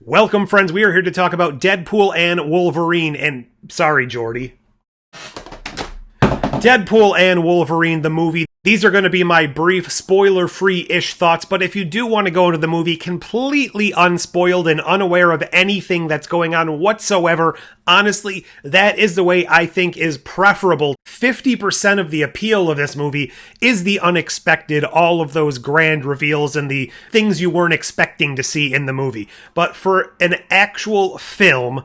Welcome, friends. We are here to talk about Deadpool and Wolverine, and sorry, Jordy. Deadpool and Wolverine, the movie. These are going to be my brief, spoiler-free-ish thoughts, but if you do want to go into the movie completely unspoiled and unaware of anything that's going on whatsoever, honestly, that is the way I think is preferable. 50% of the appeal of this movie is the unexpected, all of those grand reveals and the things you weren't expecting to see in the movie. But for an actual film,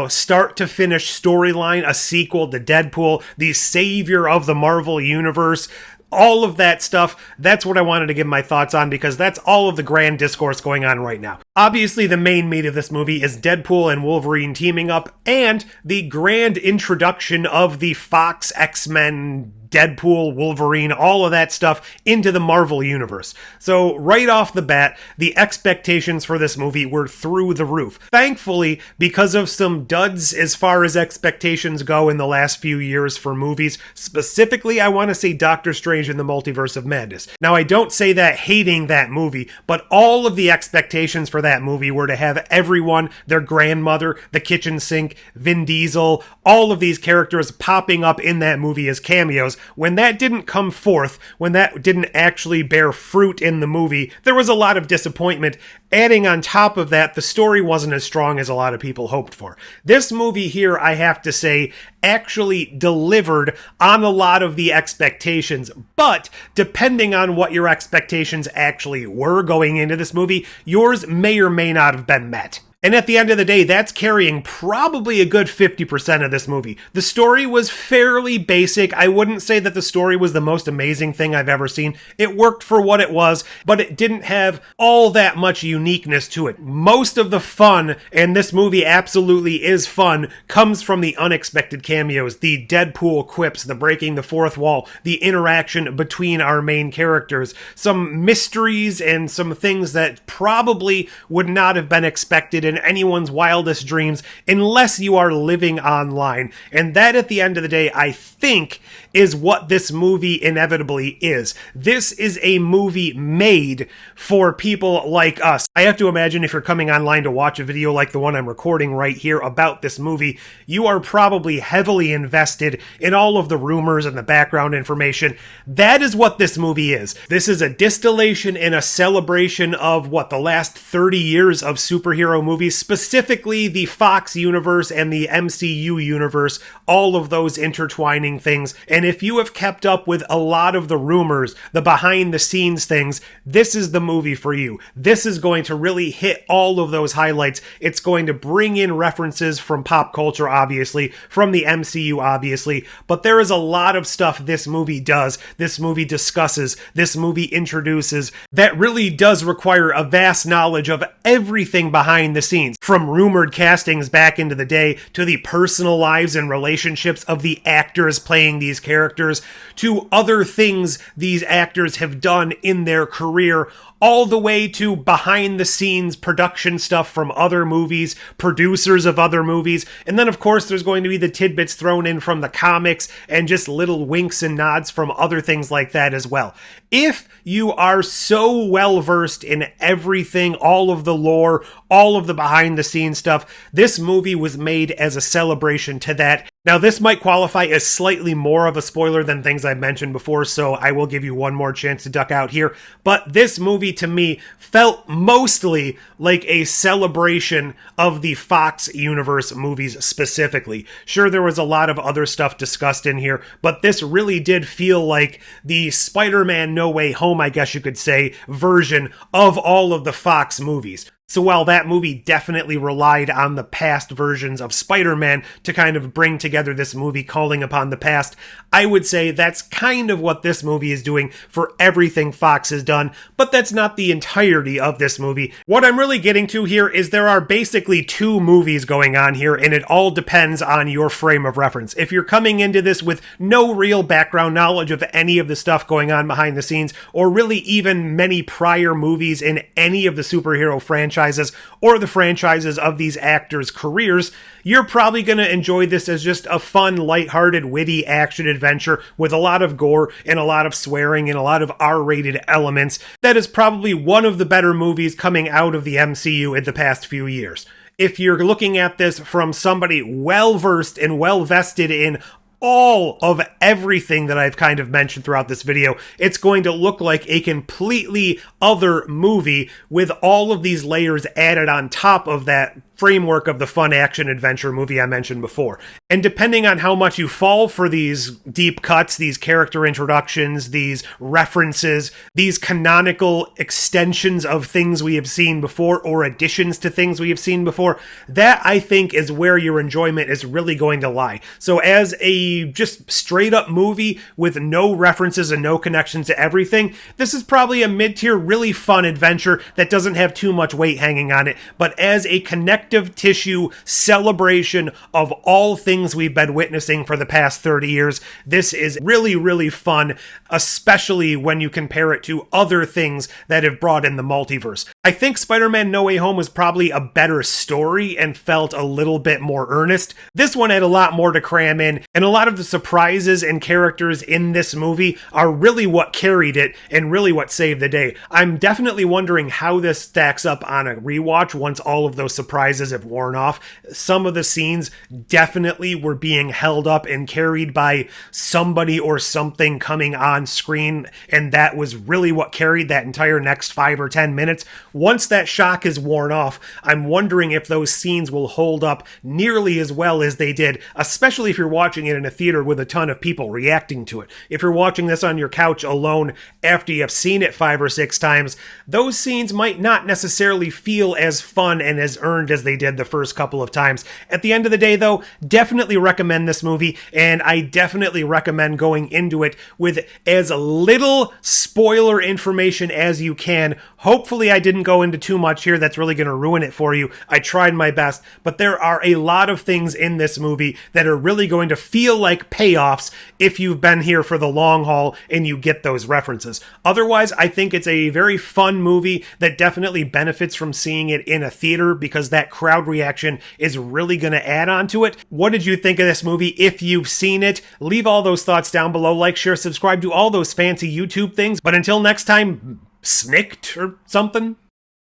start to finish storyline, a sequel to Deadpool, the savior of the Marvel universe, all of that stuff, that's what I wanted to give my thoughts on because that's all of the grand discourse going on right now. Obviously, the main meat of this movie is Deadpool and Wolverine teaming up and the grand introduction of the Fox Xmen, Deadpool, Wolverine, all of that stuff into the Marvel universe. So right off the bat, the expectations for this movie were through the roof. Thankfully, because of some duds as far as expectations go in the last few years for movies, specifically I want to say Doctor Strange in the Multiverse of Madness. Now I don't say that hating that movie, but all of the expectations for that movie were to have everyone, their grandmother, the kitchen sink, Vin Diesel, all of these characters popping up in that movie as cameos. When that didn't come forth, when that didn't actually bear fruit in the movie, there was a lot of disappointment. Adding on top of that, the story wasn't as strong as a lot of people hoped for. This movie here, I have to say, actually delivered on a lot of the expectations, but depending on what your expectations actually were going into this movie, yours may or may not have been met. And at the end of the day, that's carrying probably a good 50% of this movie. The story was fairly basic. I wouldn't say that the story was the most amazing thing I've ever seen. It worked for what it was, but it didn't have all that much uniqueness to it. Most of the fun, and this movie absolutely is fun, comes from the unexpected cameos, the Deadpool quips, the breaking the fourth wall, the interaction between our main characters, some mysteries and some things that probably would not have been expected in anyone's wildest dreams unless you are living online. And that, at the end of the day, I think is what this movie inevitably is. This is a movie made for people like us. I have to imagine if you're coming online to watch a video like the one I'm recording right here about this movie, you are probably heavily invested in all of the rumors and the background information. That is what this movie is. This is a distillation and a celebration of what the last 30 years of superhero movies, specifically the Fox universe and the MCU universe, all of those intertwining things. And if you have kept up with a lot of the rumors, the behind the scenes things, this is the movie for you. This is going to really hit all of those highlights. It's going to bring in references from pop culture, obviously, from the MCU, obviously, but there is a lot of stuff this movie does, this movie discusses, this movie introduces, that really does require a vast knowledge of everything behind the scenes, from rumored castings back into the day, to the personal lives and relationships of the actors playing these characters, to other things these actors have done in their career, all the way to behind-the-scenes production stuff from other movies, producers of other movies, and then of course there's going to be the tidbits thrown in from the comics and just little winks and nods from other things like that as well. If you are so well-versed in everything, all of the lore, all of the behind-the-scenes stuff, this movie was made as a celebration to that. Now, this might qualify as slightly more of a spoiler than things I've mentioned before, so I will give you one more chance to duck out here. But this movie, to me, felt mostly like a celebration of the Fox universe movies specifically. Sure, there was a lot of other stuff discussed in here, but this really did feel like the Spider-Man No Way Home, I guess you could say, version of all of the Fox movies. So while that movie definitely relied on the past versions of Spider-Man to kind of bring together this movie calling upon the past, I would say that's kind of what this movie is doing for everything Fox has done, but that's not the entirety of this movie. What I'm really getting to here is there are basically two movies going on here, and it all depends on your frame of reference. If you're coming into this with no real background knowledge of any of the stuff going on behind the scenes, or really even many prior movies in any of the superhero franchises, franchises or the franchises of these actors' careers, you're probably going to enjoy this as just a fun, lighthearted, witty action adventure with a lot of gore and a lot of swearing and a lot of R-rated elements. That is probably one of the better movies coming out of the MCU in the past few years. If you're looking at this from somebody well-versed and well-vested in all of everything that I've kind of mentioned throughout this video, it's going to look like a completely other movie with all of these layers added on top of that framework of the fun action adventure movie I mentioned before. And depending on how much you fall for these deep cuts, these character introductions, these references, these canonical extensions of things we have seen before or additions to things we have seen before, that I think is where your enjoyment is really going to lie. So as a just straight up movie with no references and no connections to everything, this is probably a mid-tier, really fun adventure that doesn't have too much weight hanging on it. But as a connective tissue celebration of all things we've been witnessing for the past 30 years, this is really, really fun, especially when you compare it to other things that have brought in the multiverse. I think Spider-Man No Way Home was probably a better story and felt a little bit more earnest. This one had a lot more to cram in, and a lot of the surprises and characters in this movie are really what carried it and really what saved the day. I'm definitely wondering how this stacks up on a rewatch once all of those surprises have worn off. Some of the scenes definitely were being held up and carried by somebody or something coming on screen, and that was really what carried that entire next 5 or 10 minutes. Once that shock is worn off, I'm wondering if those scenes will hold up nearly as well as they did, especially if you're watching it in a theater with a ton of people reacting to it. If you're watching this on your couch alone after you have seen it 5 or 6 times, those scenes might not necessarily feel as fun and as earned as they did the first couple of times. At the end of the day, though, definitely recommend this movie, and I definitely recommend going into it with as little spoiler information as you can. Hopefully I didn't go into too much here that's really going to ruin it for you. I tried my best, but there are a lot of things in this movie that are really going to feel like payoffs if you've been here for the long haul and you get those references. Otherwise, I think it's a very fun movie that definitely benefits from seeing it in a theater because that crowd reaction is really going to add on to it. What did you think of this movie if you've seen it? Leave all those thoughts down below. Like, share, subscribe, do all those fancy YouTube things. But until next time, snicked or something.